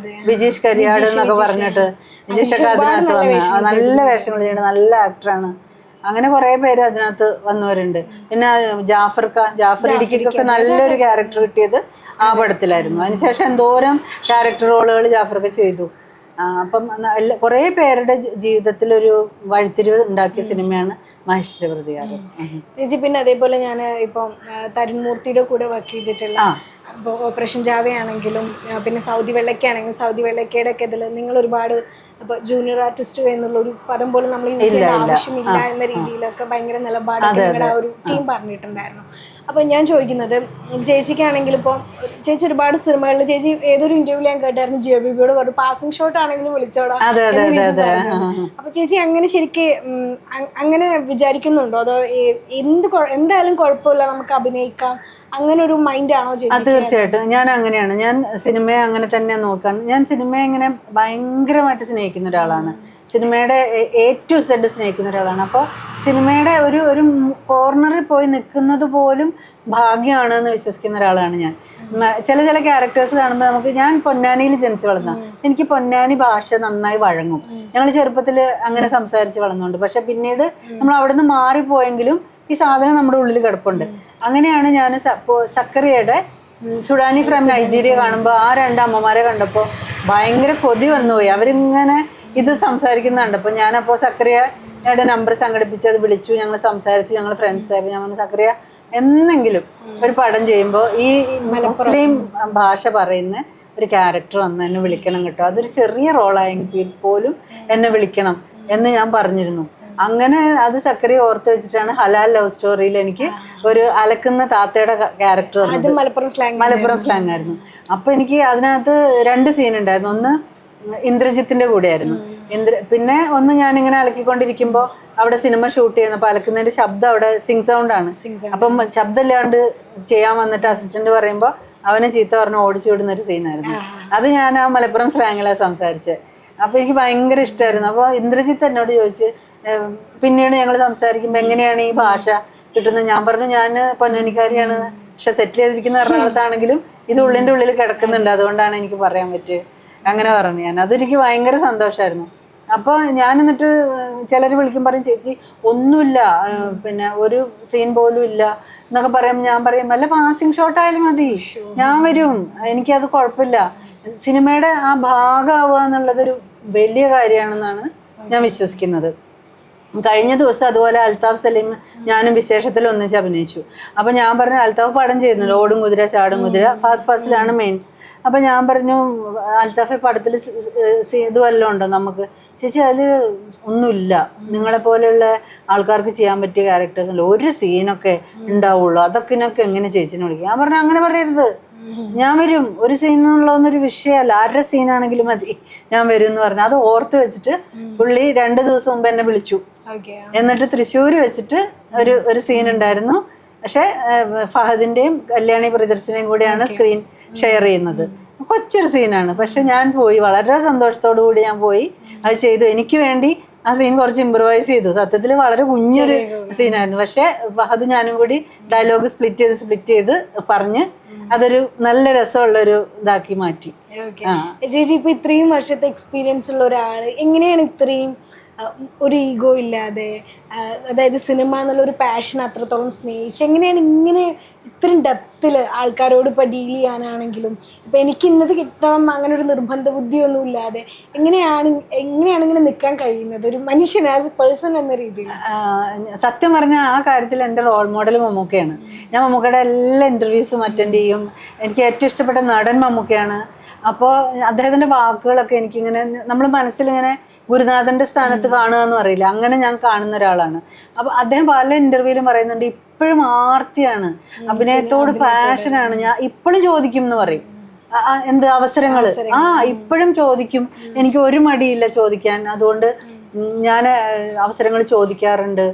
വിജീഷ് കരിയാട് എന്നൊക്കെ പറഞ്ഞിട്ട്, വിജീഷ് ഒക്കെ അതിനകത്ത് വന്ന നല്ല വേഷങ്ങൾ ചെയ്യുന്ന നല്ല ആക്ടറാണ്. അങ്ങനെ കുറെ പേര് അതിനകത്ത് വന്നവരുണ്ട്. പിന്നെ ജാഫർ ഇടുക്കിക്കൊക്കെ നല്ലൊരു ക്യാരക്ടർ കിട്ടിയത് ആ പടത്തിലായിരുന്നു. അതിനുശേഷം എന്തോരം ക്യാരക്ടർ റോളുകൾ ജാഫർക്ക് ചെയ്തു. അപ്പം കുറെ പേരുടെ ജീവിതത്തിലൊരു വഴിത്തിരിവ് ഉണ്ടാക്കിയ സിനിമയാണ് മഹേഷിന്റെ പ്രതികാരം. ചേച്ചി പിന്നെ അതേപോലെ ഞാൻ ഇപ്പം തരുൺമൂർത്തിയുടെ കൂടെ വർക്ക് ചെയ്തിട്ടുള്ള ഇപ്പോൾ ഓപ്പറേഷൻ ജാവയാണെങ്കിലും പിന്നെ സൗദി വെള്ളയ്ക്കാണെങ്കിലും സൗദി വെള്ളയ്ക്കയുടെ ഒക്കെ ഇതിൽ നിങ്ങൾ ഒരുപാട് ഇപ്പോൾ ജൂനിയർ ആർട്ടിസ്റ്റ് എന്നുള്ളൊരു പദം പോലും നമ്മൾ യൂസ് ചെയ്യേണ്ട ആവശ്യമില്ല എന്ന രീതിയിലൊക്കെ ഭയങ്കര നിലപാടൊക്കെ നിങ്ങളുടെ ആ ഒരു ടീം പറഞ്ഞിട്ടുണ്ടായിരുന്നു. അപ്പം ഞാൻ ചോദിക്കുന്നത്, ചേച്ചിക്കാണെങ്കിൽ ഇപ്പോൾ ചേച്ചി ഒരുപാട് സിനിമകളിൽ, ചേച്ചി ഏതൊരു ഇന്റർവ്യൂവിൽ ഞാൻ കേട്ടായിരുന്നു ജിയോ ബേബിയോട് പറഞ്ഞു പാസിംഗ് ഷോട്ട് ആണെങ്കിലും വിളിച്ചോടാ. അപ്പൊ ചേച്ചി അങ്ങനെ ശരിക്കും അങ്ങനെ വിചാരിക്കുന്നുണ്ടോ? അതോ എന്തായാലും കുഴപ്പമില്ല നമുക്ക് അഭിനയിക്കാം, അങ്ങനെ ഒരു മൈൻഡാണോ ചേച്ചി? തീർച്ചയായിട്ടും ഞാൻ അങ്ങനെയാണ്. ഞാൻ സിനിമയെ അങ്ങനെ തന്നെ നോക്കാണ്. ഞാൻ സിനിമയെ ഇങ്ങനെ ഭയങ്കരമായിട്ട് സ്നേഹിക്കുന്ന ഒരാളാണ്. സിനിമയുടെ A to Z സ്നേഹിക്കുന്ന ഒരാളാണ്. അപ്പോൾ സിനിമയുടെ ഒരു കോർണറിൽ പോയി നിൽക്കുന്നത് പോലും ഭാഗ്യമാണ് എന്ന് വിശ്വസിക്കുന്ന ഒരാളാണ് ഞാൻ. ചില ക്യാരക്ടേഴ്സ് കാണുമ്പോൾ ഞാൻ പൊന്നാനിയിൽ ജനിച്ചു വളർന്ന, എനിക്ക് പൊന്നാനി ഭാഷ നന്നായി വഴങ്ങും. ഞങ്ങൾ ചെറുപ്പത്തിൽ അങ്ങനെ സംസാരിച്ച് വളർന്നുണ്ട്. പക്ഷെ പിന്നീട് നമ്മൾ അവിടെ നിന്ന് മാറിപ്പോയെങ്കിലും ഈ സാധനം നമ്മുടെ ഉള്ളിൽ കിടപ്പുണ്ട്. അങ്ങനെയാണ് ഞാൻ സക്കറിയയുടെ സുഡാനി ഫ്രം നൈജീരിയ കാണുമ്പോൾ ആ രണ്ട് അമ്മമാരെ കണ്ടപ്പോൾ ഭയങ്കര കൊതി വന്നുപോയി. അവരിങ്ങനെ ഇത് സംസാരിക്കുന്ന കണ്ടപ്പോൾ ഞാനപ്പോൾ സക്കറിയയുടെ നമ്പർ സംഘടിപ്പിച്ച് അത് വിളിച്ചു. ഞങ്ങൾ സംസാരിച്ചു, ഞങ്ങൾ ഫ്രണ്ട്സ് ആയപ്പോൾ ഞാൻ പറഞ്ഞു, സക്കറിയ എന്തെങ്കിലും ഒരു പടം ചെയ്യുമ്പോൾ ഈ മുസ്ലിം ഭാഷ പറയുന്ന ഒരു ക്യാരക്ടർ വന്ന് എന്നെ വിളിക്കണം കേട്ടോ. അതൊരു ചെറിയ റോളായെങ്കിൽ പോലും എന്നെ വിളിക്കണം എന്ന് ഞാൻ പറഞ്ഞിരുന്നു. അങ്ങനെ അത് സക്കറിയ ഓർത്ത് വെച്ചിട്ടാണ് ഹലാൽ ലവ് സ്റ്റോറിയിൽ എനിക്ക് ഒരു അലക്കുന്ന താത്തയുടെ ക്യാരക്ടർ വന്നത്. മലപ്പുറം സ്ലാങ് ആയിരുന്നു. അപ്പൊ എനിക്ക് അതിനകത്ത് 2 സീൻ ഉണ്ടായിരുന്നു. ഒന്ന് ഇന്ദ്രജിത്തിന്റെ കൂടെയായിരുന്നു. പിന്നെ ഒന്ന് ഞാനിങ്ങനെ അലക്കിക്കൊണ്ടിരിക്കുമ്പോൾ അവിടെ സിനിമ ഷൂട്ട് ചെയ്യുന്നപ്പോൾ അലക്കുന്നതിന്റെ ശബ്ദം അവിടെ സിങ് സൗണ്ട് ആണ്. അപ്പം ശബ്ദമില്ലാണ്ട് ചെയ്യാൻ വന്നിട്ട് അസിസ്റ്റന്റ് പറയുമ്പോൾ അവനെ ചീത്ത പറഞ്ഞ് ഓടിച്ചു വിടുന്ന ഒരു സീനായിരുന്നു. അത് ഞാൻ ആ മലപ്പുറം സ്ലാങ്ങിലാണ് സംസാരിച്ചത്. അപ്പൊ എനിക്ക് ഭയങ്കര ഇഷ്ടമായിരുന്നു. അപ്പോൾ ഇന്ദ്രജിത്ത് എന്നോട് ചോദിച്ച്, പിന്നീട് ഞങ്ങൾ സംസാരിക്കുമ്പോൾ എങ്ങനെയാണ് ഈ ഭാഷ കിട്ടുന്നത്? ഞാൻ പറഞ്ഞു, ഞാൻ പൊന്നാനിക്കാരിയാണ്, പക്ഷെ സെറ്റിൽ ചെയ്തിരിക്കുന്ന എറണാകുളത്താണെങ്കിലും ഇത് ഉള്ളിൻ്റെ ഉള്ളിൽ കിടക്കുന്നുണ്ട്, അതുകൊണ്ടാണ് എനിക്ക് പറയാൻ പറ്റുക. അങ്ങനെ പറഞ്ഞു ഞാൻ. അതെനിക്ക് ഭയങ്കര സന്തോഷമായിരുന്നു. അപ്പോൾ ഞാൻ എന്നിട്ട് ചിലർ വിളിക്കും, പറയും ചേച്ചി ഒന്നുമില്ല, പിന്നെ ഒരു സീൻ പോലും ഇല്ല എന്നൊക്കെ പറയുമ്പോൾ ഞാൻ പറയും, വല്ല പാസിംഗ് ഷോട്ട് ആയാലും മതി, ഞാൻ വരും, എനിക്കത് കുഴപ്പമില്ല. സിനിമയുടെ ആ ഭാഗമാവുക എന്നുള്ളതൊരു വലിയ കാര്യമാണെന്നാണ് ഞാൻ വിശ്വസിക്കുന്നത്. കഴിഞ്ഞ ദിവസം അതുപോലെ അൽത്താഫ് സലീം ഞാനും വിശേഷത്തിൽ ഒന്നിച്ച് അഭിനയിച്ചു. അപ്പം ഞാൻ പറഞ്ഞു, അൽത്താഫ് പടം ചെയ്യുന്നുണ്ട്, ഓടും കുതിര ചാടും കുതിര, ഫഹദ് ഫാസിലാണ് മെയിൻ. അപ്പം ഞാൻ പറഞ്ഞു, അൽത്താഫ് പടത്തിൽ ഇത് വല്ലതും ഉണ്ടോ നമുക്ക്? ചേച്ചി അതിൽ ഒന്നുമില്ല, നിങ്ങളെപ്പോലെയുള്ള ആൾക്കാർക്ക് ചെയ്യാൻ പറ്റിയ ക്യാരക്ടേഴ്സ് അല്ല, ഒരു സീനൊക്കെ ഉണ്ടാവുള്ളൂ, അതൊക്കെ എങ്ങനെ ചേച്ചിനെ വിളിക്കും? ഞാൻ പറഞ്ഞു, അങ്ങനെ പറയരുത്, ഞാൻ വരും, ഒരു സീനുള്ളതൊന്നൊരു വിഷയമല്ല, ആരുടെ സീനാണെങ്കിലും മതി, ഞാൻ വരും എന്ന് പറഞ്ഞു. അത് ഓർത്ത് വെച്ചിട്ട് പുള്ളി 2 ദിവസം മുമ്പ് എന്നെ വിളിച്ചു. എന്നിട്ട് തൃശ്ശൂർ വെച്ചിട്ട് ഒരു സീൻ ഉണ്ടായിരുന്നു. പക്ഷെ ഫഹദിന്റെയും കല്യാണി പ്രിയദർശിനിയും കൂടെയാണ് സ്ക്രീൻ ഷെയർ ചെയ്യുന്നത്. കൊച്ചൊരു സീനാണ്, പക്ഷെ ഞാൻ പോയി, വളരെ സന്തോഷത്തോടു കൂടി ഞാൻ പോയി അത് ചെയ്തു. എനിക്ക് വേണ്ടി ആ സീൻ കുറച്ച് ഇംപ്രവൈസ് ചെയ്തു. സത്യത്തിൽ വളരെ കുഞ്ഞൊരു സീനായിരുന്നു. പക്ഷെ ഫഹദ് ഞാനും കൂടി ഡയലോഗ് സ്പ്ലിറ്റ് ചെയ്ത് പറഞ്ഞ് അതൊരു നല്ല രസമുള്ളൊരു ഇതാക്കി മാറ്റി. ചേച്ചി ഇപ്പൊ ഇത്രയും വർഷത്തെ എക്സ്പീരിയൻസ് ഉള്ള ഒരാള് എങ്ങനെയാണ് ഇത്രയും ഒരു ഈഗോ ഇല്ലാതെ, അതായത് സിനിമ എന്നുള്ള ഒരു പാഷൻ അത്രത്തോളം സ്നേഹിച്ച് എങ്ങനെയാണ് ഇങ്ങനെ ഇത്രയും ഡെപ്തില് ആൾക്കാരോട് ഇപ്പൊ ഡീൽ ചെയ്യാനാണെങ്കിലും ഇപ്പൊ എനിക്ക് ഇന്നത് കിട്ടണം അങ്ങനെ ഒരു നിർബന്ധ ബുദ്ധിയൊന്നും ഇല്ലാതെ എങ്ങനെയാണ് ഇങ്ങനെ നിൽക്കാൻ കഴിയുന്നത് ഒരു മനുഷ്യൻ ആസ് എ പേഴ്സൺ എന്ന രീതിയിൽ? സത്യം പറഞ്ഞാൽ ആ കാര്യത്തിൽ എൻ്റെ റോൾ മോഡൽ മമ്മൂക്കയാണ്. ഞാൻ മമ്മൂക്കയുടെ എല്ലാ ഇൻ്റർവ്യൂസും അറ്റൻഡ് ചെയ്യും. എനിക്ക് ഏറ്റവും ഇഷ്ടപ്പെട്ട നടൻ മമ്മൂക്കയാണ്. അപ്പോൾ അദ്ദേഹത്തിൻ്റെ വാക്കുകളൊക്കെ എനിക്കിങ്ങനെ നമ്മൾ മനസ്സിലിങ്ങനെ ഗുരുനാഥൻ്റെ സ്ഥാനത്ത് കാണുക എന്ന് പറയില്ല, അങ്ങനെ ഞാൻ കാണുന്ന ഒരാളാണ്. അപ്പോൾ അദ്ദേഹം പല ഇൻ്റർവ്യൂവിലും പറയുന്നുണ്ട് ഇപ്പോഴും ആർത്തിയാണ്, അഭിനയത്തോട് പാഷനാണ്. ഞാൻ ഇപ്പോഴും ചോദിക്കും എന്ന് പറയും, എന്ത് അവസരങ്ങൾ ഇപ്പോഴും ചോദിക്കും. എനിക്ക് ഒരു മടിയില്ല ചോദിക്കാൻ, അതുകൊണ്ട് ഞാൻ അവസരങ്ങൾ ചോദിക്കാറുണ്ട്.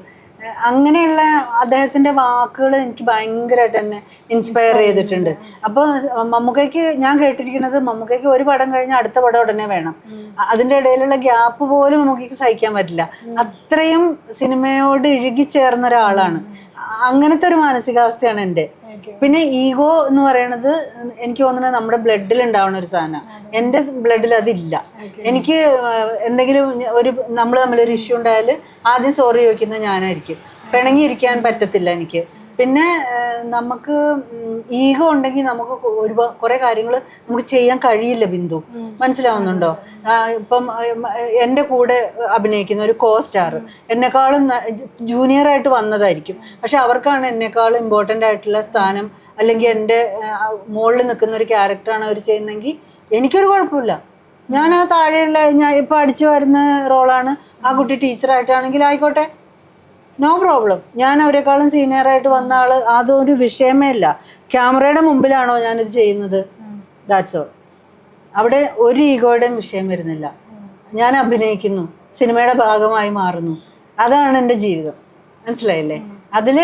അങ്ങനെയുള്ള അദ്ദേഹത്തിൻ്റെ വാക്കുകൾ എനിക്ക് ഭയങ്കരമായിട്ട് എന്നെ ഇൻസ്പയർ ചെയ്തിട്ടുണ്ട്. അപ്പോൾ മമ്മൂക്കയ്ക്ക് ഞാൻ കേട്ടിരിക്കുന്നത് മമ്മൂക്കയ്ക്ക് ഒരു പടം കഴിഞ്ഞാൽ അടുത്ത പടം ഉടനെ വേണം. അതിൻ്റെ ഇടയിലുള്ള ഗ്യാപ്പ് പോലും മമ്മൂക്കയ്ക്ക് സഹിക്കാൻ പറ്റില്ല. അത്രയും സിനിമയോട് ഇഴുകിച്ചേർന്ന ഒരാളാണ്. അങ്ങനത്തെ ഒരു മാനസികാവസ്ഥയാണ് എൻ്റെ. പിന്നെ ഈഗോ എന്ന് പറയുന്നത് എനിക്ക് തോന്നുന്നത് നമ്മുടെ ബ്ലഡിൽ ഉണ്ടാവുന്ന ഒരു സാധനമാണ്. എൻ്റെ ബ്ലഡിൽ അതില്ല. എനിക്ക് എന്തെങ്കിലും നമ്മൾ തമ്മിലൊരു ഇഷ്യൂ ഉണ്ടായാൽ ആദ്യം സോറി ചോദിക്കുന്നത് ഞാനായിരിക്കും. പിണങ്ങിയിരിക്കാൻ പറ്റത്തില്ല എനിക്ക്. പിന്നെ നമുക്ക് ഈഗോ ഉണ്ടെങ്കിൽ നമുക്ക് കുറെ കാര്യങ്ങൾ നമുക്ക് ചെയ്യാൻ കഴിയില്ല. ബിന്ദു, മനസ്സിലാവുന്നുണ്ടോ? ഇപ്പം എൻ്റെ കൂടെ അഭിനയിക്കുന്ന ഒരു കോ സ്റ്റാർ എന്നെക്കാളും ജൂനിയറായിട്ട് വന്നതായിരിക്കും, പക്ഷെ അവർക്കാണ് എന്നെക്കാളും ഇമ്പോർട്ടൻ്റ് ആയിട്ടുള്ള സ്ഥാനം, അല്ലെങ്കിൽ എൻ്റെ മുകളിൽ നിൽക്കുന്ന ഒരു ക്യാരക്ടറാണ് അവർ ചെയ്യുന്നതെങ്കിൽ എനിക്കൊരു കുഴപ്പമില്ല. ഞാൻ ആ താഴെയുള്ള ഞാൻ ഇപ്പം അടിച്ചു വരുന്ന റോളാണ്, ആ കുട്ടി ടീച്ചറായിട്ടാണെങ്കിൽ ആയിക്കോട്ടെ, നോ പ്രോബ്ലം. ഞാൻ അവരെക്കാളും സീനിയറായിട്ട് വന്ന ആള്, അതൊരു വിഷയമേ ഇല്ല. ക്യാമറയുടെ മുമ്പിലാണോ ഞാനിത് ചെയ്യുന്നത്, ദാറ്റ്സ് ഓൾ. അവിടെ ഒരു ഈഗോയുടെയും വിഷയം വരുന്നില്ല. ഞാൻ അഭിനയിക്കുന്നു, സിനിമയുടെ ഭാഗമായി മാറുന്നു, അതാണ് എൻ്റെ ജീവിതം. മനസ്സിലായില്ലേ? അതിൽ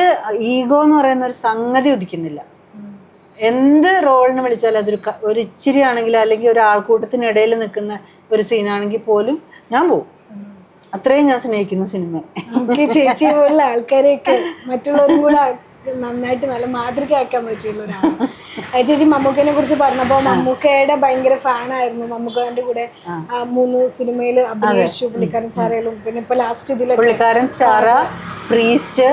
ഈഗോ എന്ന് പറയുന്ന ഒരു സംഗതി ഉദിക്കുന്നില്ല. എന്ത് റോളിന് വിളിച്ചാലും ഒരു ഇച്ചിരി ആണെങ്കിലും, അല്ലെങ്കിൽ ഒരു ആൾക്കൂട്ടത്തിനിടയിൽ നിൽക്കുന്ന ഒരു സീനാണെങ്കിൽ പോലും ഞാൻ പോവും. അത്രയും ഞാൻ സ്നേഹിക്കുന്ന സിനിമ. ചേച്ചി പോലുള്ള ആൾക്കാരെയൊക്കെ മറ്റുള്ളവരും കൂടെ നന്നായിട്ട് നല്ല മാതൃകയാക്കാൻ പറ്റിയുള്ള ഒരാളാണ് ചേച്ചി. മമ്മൂക്കനെ കുറിച്ച് പറഞ്ഞപ്പോൾ മമ്മൂക്കയുടെ ഭയങ്കര ഫാനായിരുന്നു. മമ്മൂക്കന്റെ കൂടെ 3 സിനിമയിൽ അഭിനയിച്ചു. പുള്ളിക്കാരൻ സാറേലും പിന്നെ ഇപ്പൊ ലാസ്റ്റ് ഇതിൽ പുള്ളിക്കാരൻ സ്റ്റാറ, പ്രീസ്റ്റ്,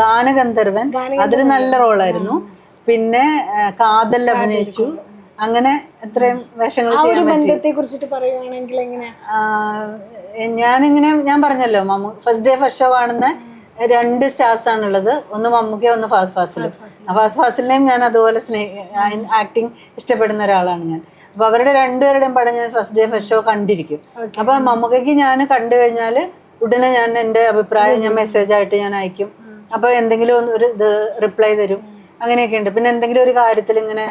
ഗാനഗന്ധർവൻ, അതിൽ നല്ല റോളായിരുന്നു. പിന്നെ കാതൽ അഭിനയിച്ചു. അങ്ങനെ എത്രയും വേഷങ്ങൾ ചെയ്യാൻ പറ്റി. ഞാൻ പറഞ്ഞല്ലോ, ഫസ്റ്റ് ഡേ ഫസ്റ്റ് ഷോ കാണുന്ന 2 സ്റ്റാർസ് ആണുള്ളത്. ഒന്ന് മമ്മൂക്ക, ഒന്ന് ഫഹദ് ഫാസിൽ. ഫഹദ് ഫാസിലിനെയും ഞാൻ അതുപോലെ ആക്ടിങ് ഇഷ്ടപ്പെടുന്ന ഒരാളാണ് ഞാൻ. അപ്പൊ അവരുടെ രണ്ടുപേരുടെയും പടം ഞാൻ ഫസ്റ്റ് ഡേ ഫസ്റ്റ് ഷോ കണ്ടിരിക്കും. അപ്പൊ മമ്മൂക്കയ്ക്ക് ഞാൻ കണ്ടു കഴിഞ്ഞാൽ ഉടനെ ഞാൻ എൻ്റെ അഭിപ്രായം ഞാൻ മെസ്സേജായിട്ട് ഞാൻ അയക്കും. അപ്പൊ എന്തെങ്കിലും ഒരു റിപ്ലൈ തരും. അങ്ങനെയൊക്കെ ഉണ്ട്. പിന്നെ എന്തെങ്കിലും ഒരു കാര്യത്തിൽ ഇങ്ങനെ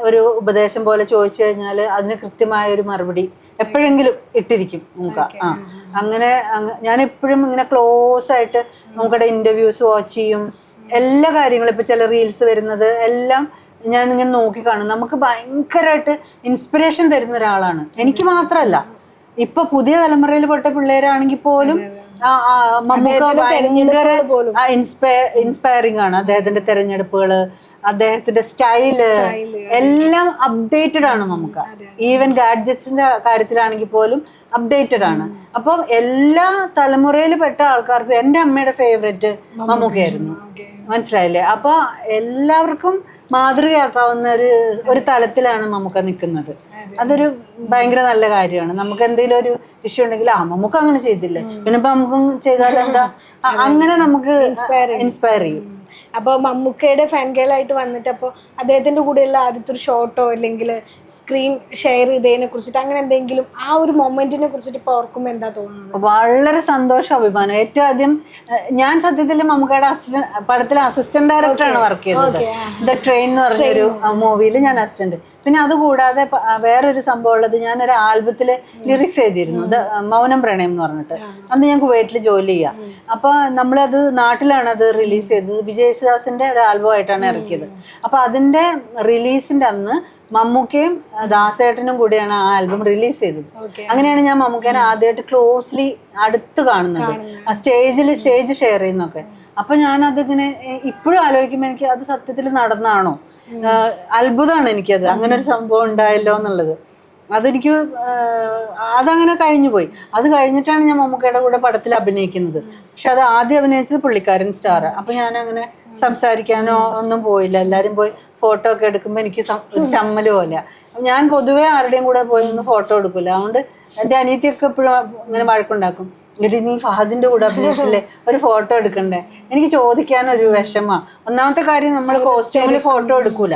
ഒരു ഉപദേശം പോലെ ചോദിച്ചു കഴിഞ്ഞാൽ അതിന് കൃത്യമായ ഒരു മറുപടി എപ്പോഴെങ്കിലും ഇട്ടിരിക്കും നമുക്ക്. അങ്ങനെ ഞാൻ എപ്പോഴും ഇങ്ങനെ ക്ലോസ് ആയിട്ട് നമുക്കടെ ഇന്റർവ്യൂസ് വാച്ച് ചെയ്യും. എല്ലാ കാര്യങ്ങളും ഇപ്പൊ ചില റീൽസ് വരുന്നത് എല്ലാം ഞാൻ ഇങ്ങനെ നോക്കി കാണും. നമുക്ക് ഭയങ്കരമായിട്ട് ഇൻസ്പിറേഷൻ തരുന്ന ഒരാളാണ്. എനിക്ക് മാത്രമല്ല, ഇപ്പൊ പുതിയ തലമുറയിൽ പെട്ട പിള്ളേരാണെങ്കിൽ പോലും മമ്മൂക്ക ഭയങ്കര ഇൻസ്പയറിംഗ് ആണ്. അദ്ദേഹത്തിന്റെ തെരഞ്ഞെടുപ്പുകള്, അദ്ദേഹത്തിന്റെ സ്റ്റൈല് എല്ലാം അപ്ഡേറ്റഡ് ആണ് മമ്മൂക്ക. ഈവൻ ഗാഡ്ജറ്റ്സിന്റെ കാര്യത്തിലാണെങ്കിൽ പോലും അപ്ഡേറ്റഡ് ആണ്. അപ്പം എല്ലാ തലമുറയിൽ പെട്ട ആൾക്കാർക്കും എൻ്റെ അമ്മയുടെ ഫേവറേറ്റ് മമ്മൂക്കയായിരുന്നു. മനസ്സിലായില്ലേ? അപ്പൊ എല്ലാവർക്കും മാതൃകയാക്കാവുന്ന ഒരു തലത്തിലാണ് മമ്മൂക്ക നിൽക്കുന്നത്. അതൊരു ഭയങ്കര നല്ല കാര്യമാണ്. നമുക്ക് എന്തെങ്കിലും ഒരു ഇഷ്യൂ ഉണ്ടെങ്കിൽ മമ്മൂക്ക അങ്ങനെ ചെയ്തില്ലേ, പിന്നെ ഇപ്പൊ നമുക്കും ചെയ്താൽ എന്താ, അങ്ങനെ നമുക്ക് ഇൻസ്പയർ ചെയ്യും. അപ്പോൾ മമ്മൂക്കയുടെ ഫാൻ ഗേൾ ആയിട്ട് വന്നിട്ട് അപ്പോൾ അദ്ദേഹത്തിൻ്റെ കൂടെയുള്ള ആദ്യത്തെ ഒരു ഷോട്ടോ അല്ലെങ്കിൽ സ്ക്രീൻ ഷെയർ ചെയ്തതിനെ കുറിച്ചിട്ട് അങ്ങനെ എന്തെങ്കിലും ആ ഒരു മൊമെന്റിനെ കുറിച്ചിട്ട് ഇപ്പോൾ ഓർക്കുമ്പോൾ എന്താ തോന്നുന്നത്? വളരെ സന്തോഷം, അഭിമാനം. ഏറ്റവും ആദ്യം ഞാൻ സത്യത്തിൽ മമ്മൂക്കയുടെ പടത്തിലെ അസിസ്റ്റന്റ് ഡയറക്ടറാണ് വർക്ക് ചെയ്തത്. ദ ട്രെയിൻ എന്ന് പറഞ്ഞൊരു മൂവിയിൽ ഞാൻ അസിസ്റ്റന്റ്. പിന്നെ അതുകൂടാതെ വേറൊരു സംഭവം ഉള്ളത്, ഞാനൊരു ആൽബത്തില് ലിറിക്സ് എഴുതിയിരുന്നു, മൗനം പ്രണയം എന്ന് പറഞ്ഞിട്ട്. അന്ന് ഞാൻ കുവൈറ്റിൽ ജോലി ചെയ്യാം. അപ്പൊ നമ്മളത് നാട്ടിലാണ് അത് റിലീസ് ചെയ്തത്. വിജയ് യേശുദാസിന്റെ ഒരു ആൽബം ആയിട്ടാണ് ഇറക്കിയത്. അപ്പൊ അതിന്റെ റിലീസിന്റെ അന്ന് മമ്മൂക്കയും ദാസേട്ടനും കൂടിയാണ് ആ ആൽബം റിലീസ് ചെയ്തത്. അങ്ങനെയാണ് ഞാൻ മമ്മൂക്കേനെ ആദ്യമായിട്ട് ക്ലോസ്ലി അടുത്ത് കാണുന്നത്, ആ സ്റ്റേജ് ഷെയർ ചെയ്യുന്നൊക്കെ. അപ്പൊ ഞാൻ അതിങ്ങനെ ഇപ്പോഴും ആലോചിക്കുമ്പോൾ എനിക്ക് അത് സത്യത്തിൽ നടന്നാണോ, അത്ഭുതമാണ് എനിക്കത്, അങ്ങനെ ഒരു സംഭവം ഉണ്ടായല്ലോ എന്നുള്ളത്. അതെനിക്ക് അതങ്ങനെ കഴിഞ്ഞു പോയി. അത് കഴിഞ്ഞിട്ടാണ് ഞാൻ മമ്മൂക്കയുടെ കൂടെ പടത്തിൽ അഭിനയിക്കുന്നത്. പക്ഷെ അത് ആദ്യം അഭിനയിച്ചത് പുള്ളിക്കാരൻ സ്റ്റാർ. അപ്പൊ ഞാൻ അങ്ങനെ സംസാരിക്കാനോ ഒന്നും പോയില്ല. എല്ലാരും പോയി ഫോട്ടോ ഒക്കെ എടുക്കുമ്പോൾ എനിക്ക് ഒരു ചമ്മല് പോലെ. ഞാൻ പൊതുവെ ആരുടെയും കൂടെ പോയി ഒന്ന് ഫോട്ടോ എടുക്കില്ല. അതുകൊണ്ട് എൻ്റെ അനിയത്തിയൊക്കെ എപ്പോഴും ഇങ്ങനെ വഴക്കുണ്ടാക്കും, എടി നീ ഫഹദിന്റെ കൂടെ അഭിനയിച്ചില്ലേ, ഒരു ഫോട്ടോ എടുക്കണ്ടേ. എനിക്ക് ചോദിക്കാനൊരു വിഷമ. ഒന്നാമത്തെ കാര്യം, നമ്മൾ കോസ്റ്റ്യൂമിൽ ഫോട്ടോ എടുക്കൂല,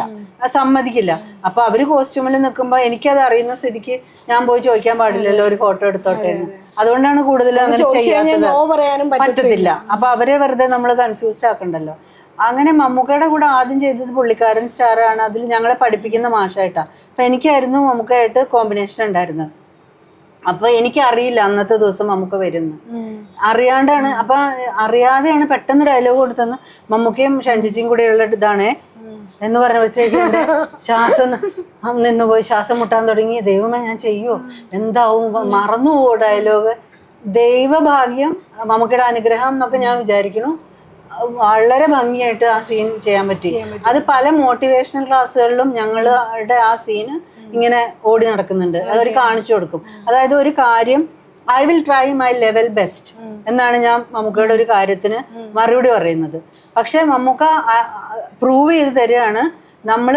സമ്മതിക്കില്ല. അപ്പൊ അവര് കോസ്റ്റ്യൂമിൽ നിൽക്കുമ്പോ എനിക്കത് അറിയുന്ന സ്ഥിതിക്ക് ഞാൻ പോയി ചോദിക്കാൻ പാടില്ലല്ലോ ഒരു ഫോട്ടോ എടുത്തോട്ടെ എന്ന്. അതുകൊണ്ടാണ് കൂടുതലും അങ്ങനെ ചെയ്യാത്തത്, പറ്റത്തില്ല. അപ്പൊ അവരെ വെറുതെ നമ്മൾ കൺഫ്യൂസ്ഡ് ആക്കണ്ടല്ലോ. അങ്ങനെ മമ്മൂക്കയുടെ കൂടെ ആദ്യം ചെയ്തത് പുള്ളിക്കാരൻ സ്റ്റാറാണ്. അതിൽ ഞങ്ങളെ പഠിപ്പിക്കുന്ന മാഷായിട്ടാ. അപ്പൊ എനിക്കായിരുന്നു മമ്മൂക്കയായിട്ട് കോമ്പിനേഷൻ ഉണ്ടായിരുന്നത്. അപ്പൊ എനിക്കറിയില്ല അന്നത്തെ ദിവസം മമ്മൂക്ക വരുന്നു, അറിയാണ്ടാണ്. അപ്പൊ അറിയാതെയാണ് പെട്ടെന്ന് ഡയലോഗ് കൊടുത്തെന്ന്, മമ്മൂക്കയും ഷാൻജിജിയും കൂടെയുള്ള ഇതാണേ എന്ന് പറഞ്ഞപ്പോഴത്തേക്കും എൻ്റെ ശ്വാസം നിന്നുപോയി, ശ്വാസം മുട്ടാൻ തുടങ്ങി. ദൈവമേ ഞാൻ ചെയ്യുമോ, എന്താവും, മറന്നു പോവോ ഡയലോഗ്. ദൈവഭാഗ്യം, മമ്മൂക്കയുടെ അനുഗ്രഹം എന്നൊക്കെ ഞാൻ വിചാരിക്കുന്നു. വളരെ ഭംഗിയായിട്ട് ആ സീൻ ചെയ്യാൻ പറ്റി. അത് പല മോട്ടിവേഷണൽ ക്ലാസ്സുകളിലും ഞങ്ങളുടെ ആ സീന് ഇങ്ങനെ ഓടി നടക്കുന്നുണ്ട്. അവർ കാണിച്ചു കൊടുക്കും. അതായത് ഒരു കാര്യം, I will try my level best എന്നാണ് ഞാൻ മമ്മൂക്കയുടെ ഒരു കാര്യത്തിന് മറുപടി പറയുന്നത്. പക്ഷെ മമ്മൂക്ക പ്രൂവ് ചെയ്ത് തരികയാണ്, നമ്മൾ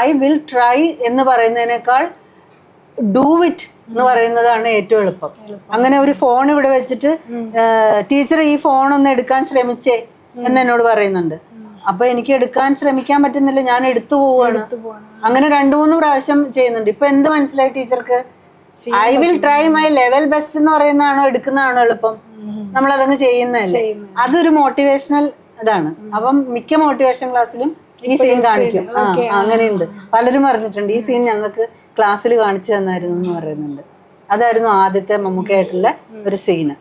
ഐ വിൽ ട്രൈ എന്ന് പറയുന്നതിനേക്കാൾ ഡൂ ഇറ്റ് എന്ന് പറയുന്നതാണ് ഏറ്റവും എളുപ്പം. അങ്ങനെ ഒരു ഫോൺ ഇവിടെ വെച്ചിട്ട് ടീച്ചർ ഈ ഫോൺ ഒന്ന് എടുക്കാൻ ശ്രമിച്ചേ എന്ന് എന്നോട് പറയുന്നുണ്ട്. അപ്പൊ എനിക്ക് എടുക്കാൻ ശ്രമിക്കാൻ പറ്റുന്നില്ല, ഞാൻ എടുത്തു പോവാണ്. അങ്ങനെ 2-3 പ്രാവശ്യം ചെയ്യുന്നുണ്ട്. ഇപ്പൊ എന്ത് മനസ്സിലായി ടീച്ചർക്ക്? I will try my level best എന്ന് പറയുന്നതാണോ എടുക്കുന്നതാണോ എളുപ്പം? നമ്മളതങ്ങ് ചെയ്യുന്നതല്ലേ. അതൊരു മോട്ടിവേഷണൽ ഇതാണ്. അപ്പം മിക്ക മോട്ടിവേഷൻ ക്ലാസ്സിലും ഈ സീൻ കാണിക്കും. അങ്ങനെയുണ്ട്. പലരും പറഞ്ഞിട്ടുണ്ട് ഈ സീൻ ഞങ്ങൾക്ക് ക്ലാസ്സിൽ കാണിച്ചു തന്നായിരുന്നു എന്ന് പറയുന്നുണ്ട്. അതായിരുന്നു ആദ്യത്തെ മമ്മൂക്കയായിട്ടുള്ള ഒരു സീന്.